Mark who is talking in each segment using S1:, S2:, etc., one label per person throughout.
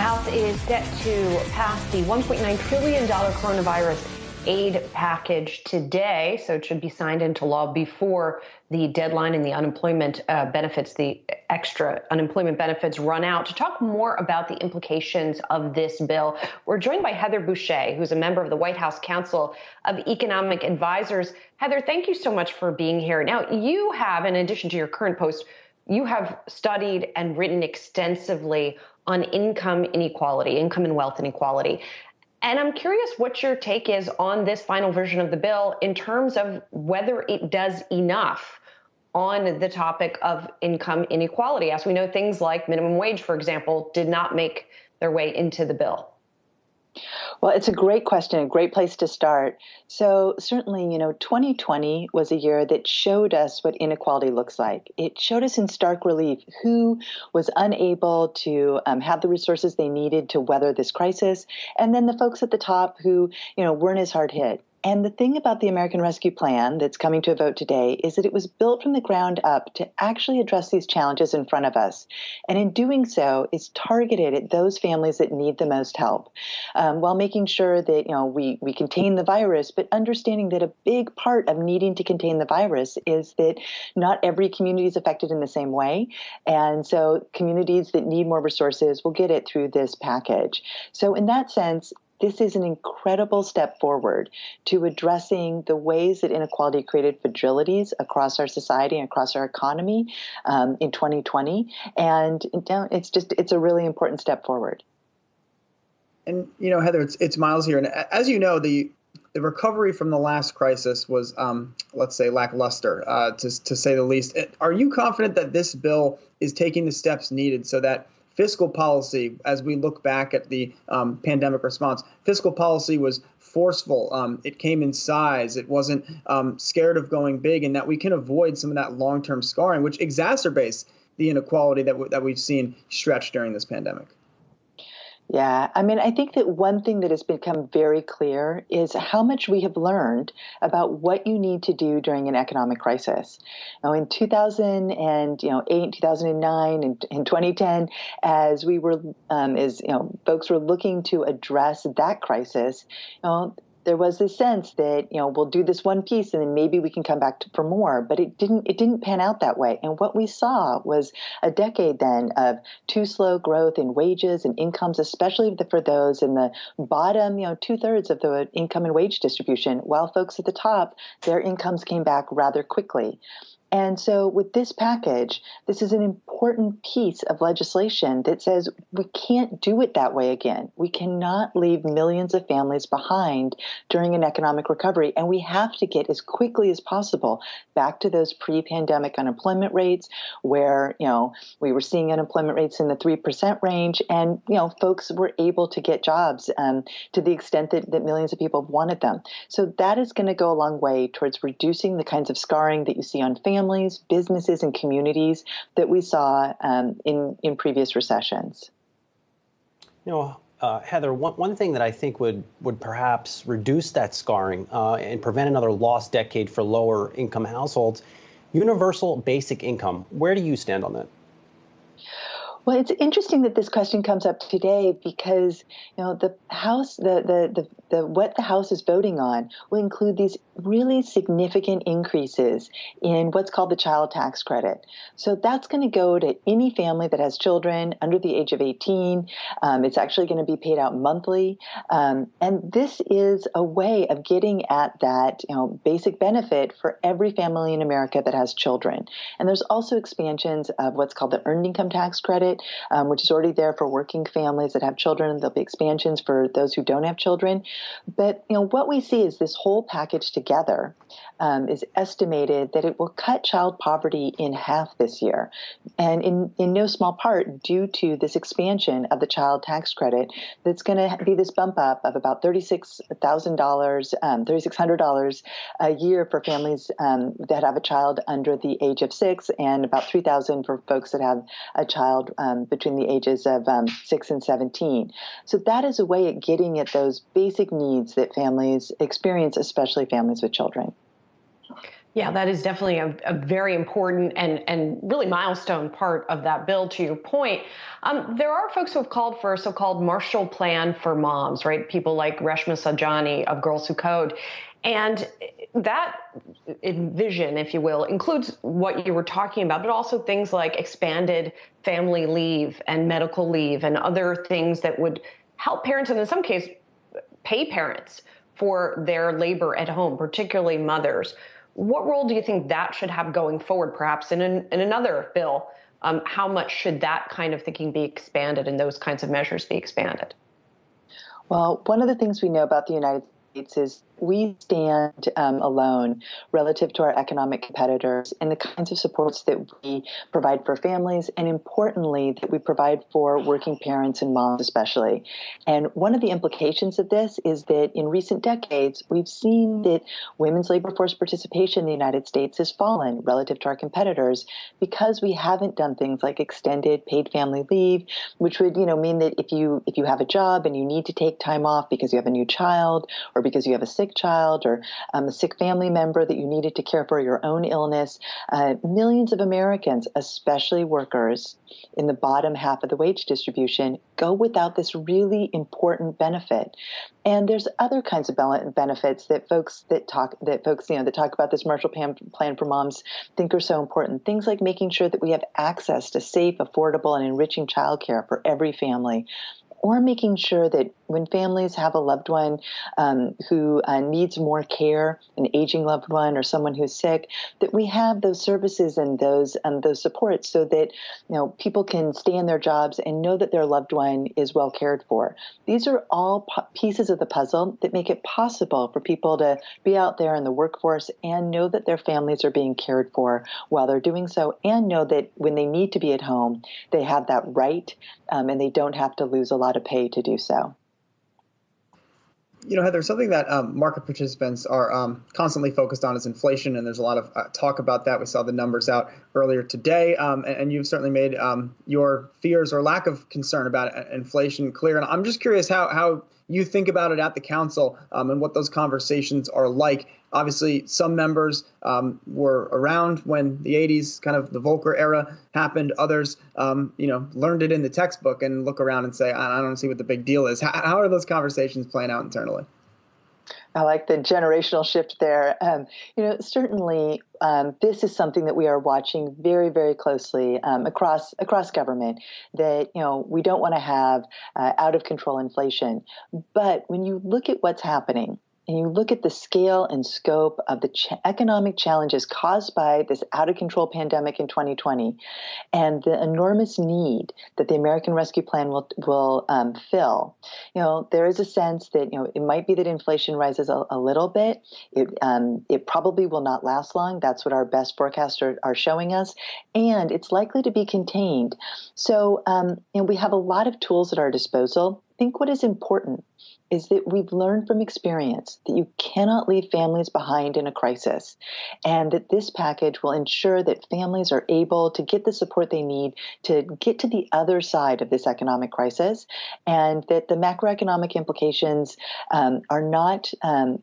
S1: House is set to pass the $1.9 trillion coronavirus aid package today, so it should be signed into law before the deadline in the unemployment benefits, the extra unemployment benefits run out. To talk more about the implications of this bill, we're joined by Heather Boushey, who's a member of the White House Council of Economic Advisors. Heather, thank you so much for being here. Now, you have, in addition to your current post, you have studied and written extensively on income inequality, income and wealth inequality. And I'm curious what your take is on this final version of the bill in terms of whether it does enough on the topic of income inequality. As we know, things like minimum wage, for example, did not make their way into the bill.
S2: Well, it's a great question, a great place to start. So certainly, 2020 was a year that showed us what inequality looks like. It showed us in stark relief who was unable to have the resources they needed to weather this crisis, and then the folks at the top who, weren't as hard hit. And the thing about the American Rescue Plan that's coming to a vote today is that it was built from the ground up to actually address these challenges in front of us. And in doing so, it's targeted at those families that need the most help, while making sure that, we contain the virus, but understanding that a big part of needing to contain the virus is that not every community is affected in the same way. And so communities that need more resources will get it through this package. So in that sense, this is an incredible step forward to addressing the ways that inequality created fragilities across our society and across our economy in 2020. And it's a really important step forward.
S3: And, Heather, it's Miles here. And as you know, the recovery from the last crisis was, let's say, lackluster, to say the least. Are you confident that this bill is taking the steps needed so that fiscal policy, as we look back at the pandemic response, fiscal policy was forceful. It came in size. It wasn't scared of going big, and that we can avoid some of that long-term scarring, which exacerbates the inequality that we've seen stretch during this pandemic?
S2: Yeah, I think that one thing that has become very clear is how much we have learned about what you need to do during an economic crisis. Now, in 2008, 2009, and in 2010, as we were, folks were looking to address that crisis, there was this sense that, we'll do this one piece and then maybe we can come back for more, but it didn't pan out that way. And what we saw was a decade then of too slow growth in wages and incomes, especially for those in the bottom, 2/3 of the income and wage distribution, while folks at the top, their incomes came back rather quickly. And so with this package, this is an important piece of legislation that says we can't do it that way again. We cannot leave millions of families behind during an economic recovery. And we have to get as quickly as possible back to those pre-pandemic unemployment rates where, we were seeing unemployment rates in the 3% range. And, folks were able to get jobs to the extent that millions of people wanted them. So that is going to go a long way towards reducing the kinds of scarring that you see on families, businesses, and communities that we saw in previous recessions.
S4: Heather, one thing that I think would perhaps reduce that scarring and prevent another lost decade for lower income households, universal basic income. Where do you stand on that?
S2: Well, it's interesting that this question comes up today because, the House, what the House is voting on will include these really significant increases in what's called the child tax credit. So that's going to go to any family that has children under the age of 18. It's actually going to be paid out monthly. And this is a way of getting at that, basic benefit for every family in America that has children. And there's also expansions of what's called the earned income tax credit, which is already there for working families that have children. There'll be expansions for those who don't have children. But what we see is this whole package together is estimated that it will cut child poverty in half this year, and in no small part due to this expansion of the child tax credit that's going to be this bump up of about $3,600 a year for families that have a child under the age of 6, and about $3,000 for folks that have a child between the ages of 6 and 17. So that is a way of getting at those basic needs that families experience, especially families with children.
S1: Yeah, that is definitely a very important and really milestone part of that bill, to your point. There are folks who have called for a so-called Marshall Plan for moms, right? People like Reshma Saujani of Girls Who Code. And that vision, if you will, includes what you were talking about, but also things like expanded family leave and medical leave and other things that would help parents, and in some cases, pay parents for their labor at home, particularly mothers. What role do you think that should have going forward, perhaps in another bill? How much should that kind of thinking be expanded and those kinds of measures be expanded?
S2: Well, one of the things we know about the United States is we stand alone relative to our economic competitors in the kinds of supports that we provide for families, and importantly, that we provide for working parents and moms especially. And one of the implications of this is that in recent decades, we've seen that women's labor force participation in the United States has fallen relative to our competitors because we haven't done things like extended paid family leave, which would mean that if you have a job and you need to take time off because you have a new child or because you have a sick child or a sick family member that you needed to care for your own illness, millions of Americans, especially workers in the bottom half of the wage distribution, go without this really important benefit. And there's other kinds of benefits that folks that talk about this Marshall Plan for moms think are so important. Things like making sure that we have access to safe, affordable, and enriching childcare for every family, or making sure that when families have a loved one who needs more care, an aging loved one or someone who's sick, that we have those services and those supports so that people can stay in their jobs and know that their loved one is well cared for. These are all pieces of the puzzle that make it possible for people to be out there in the workforce and know that their families are being cared for while they're doing so, and know that when they need to be at home, they have that right and they don't have to lose a lot of pay to do so.
S3: Heather, something that market participants are constantly focused on is inflation, and there's a lot of talk about that. We saw the numbers out earlier today, and you've certainly made your fears or lack of concern about inflation clear. And I'm just curious how you think about it at the council and what those conversations are like. Obviously, some members were around when the 80s, kind of the Volcker era happened. Others, learned it in the textbook and look around and say, I don't see what the big deal is. How are those conversations playing out internally?
S2: I like the generational shift there. Certainly, this is something that we are watching very, very closely across government. That we don't want to have out of control inflation. But when you look at what's happening, and you look at the scale and scope of the economic challenges caused by this out-of-control pandemic in 2020 and the enormous need that the American Rescue Plan will fill, there is a sense that, it might be that inflation rises a little bit. It probably will not last long. That's what our best forecasts are showing us. And it's likely to be contained. So we have a lot of tools at our disposal. I think what is important is that we've learned from experience that you cannot leave families behind in a crisis, and that this package will ensure that families are able to get the support they need to get to the other side of this economic crisis, and that the macroeconomic implications are not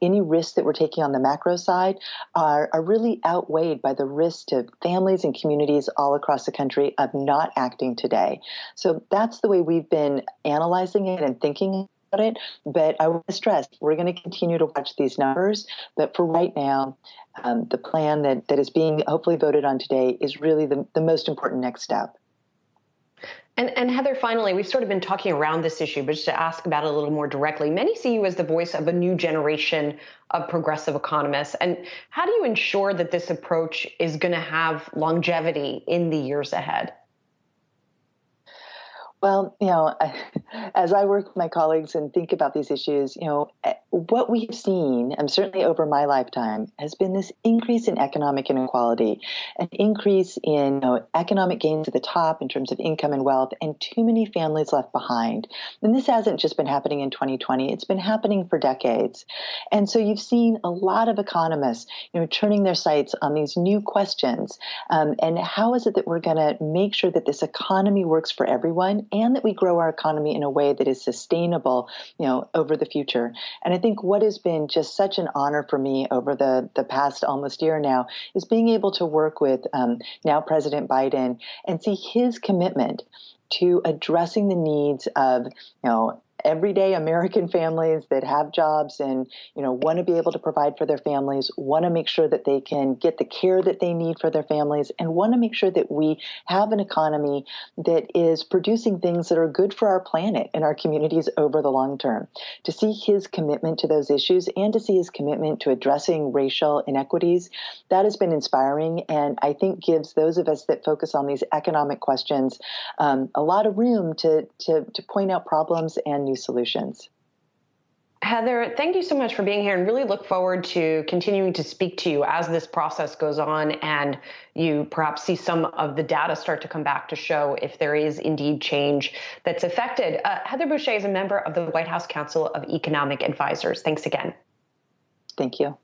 S2: any risks that we're taking on the macro side are really outweighed by the risk to families and communities all across the country of not acting today. So that's the way we've been analyzing it and thinking it. But I want to stress, we're going to continue to watch these numbers. But for right now, the plan that is being hopefully voted on today is really the most important next step.
S1: And Heather, finally, we've sort of been talking around this issue, but just to ask about it a little more directly, many see you as the voice of a new generation of progressive economists. And how do you ensure that this approach is going to have longevity in the years ahead?
S2: Well, as I work with my colleagues and think about these issues, what we've seen, and certainly over my lifetime, has been this increase in economic inequality, an increase in economic gains at the top in terms of income and wealth, and too many families left behind. And this hasn't just been happening in 2020; it's been happening for decades. And so you've seen a lot of economists, turning their sights on these new questions, and how is it that we're going to make sure that this economy works for everyone, and that we grow our economy in in a way that is sustainable, over the future. And I think what has been just such an honor for me over the past almost year now is being able to work with now President Biden and see his commitment to addressing the needs of, everyday American families that have jobs and, want to be able to provide for their families, want to make sure that they can get the care that they need for their families, and want to make sure that we have an economy that is producing things that are good for our planet and our communities over the long term. To see his commitment to those issues and to see his commitment to addressing racial inequities, that has been inspiring, and I think gives those of us that focus on these economic questions a lot of room to point out problems and new solutions.
S1: Heather, thank you so much for being here, and really look forward to continuing to speak to you as this process goes on and you perhaps see some of the data start to come back to show if there is indeed change that's affected. Heather Boushey is a member of the White House Council of Economic Advisors. Thanks again.
S2: Thank you.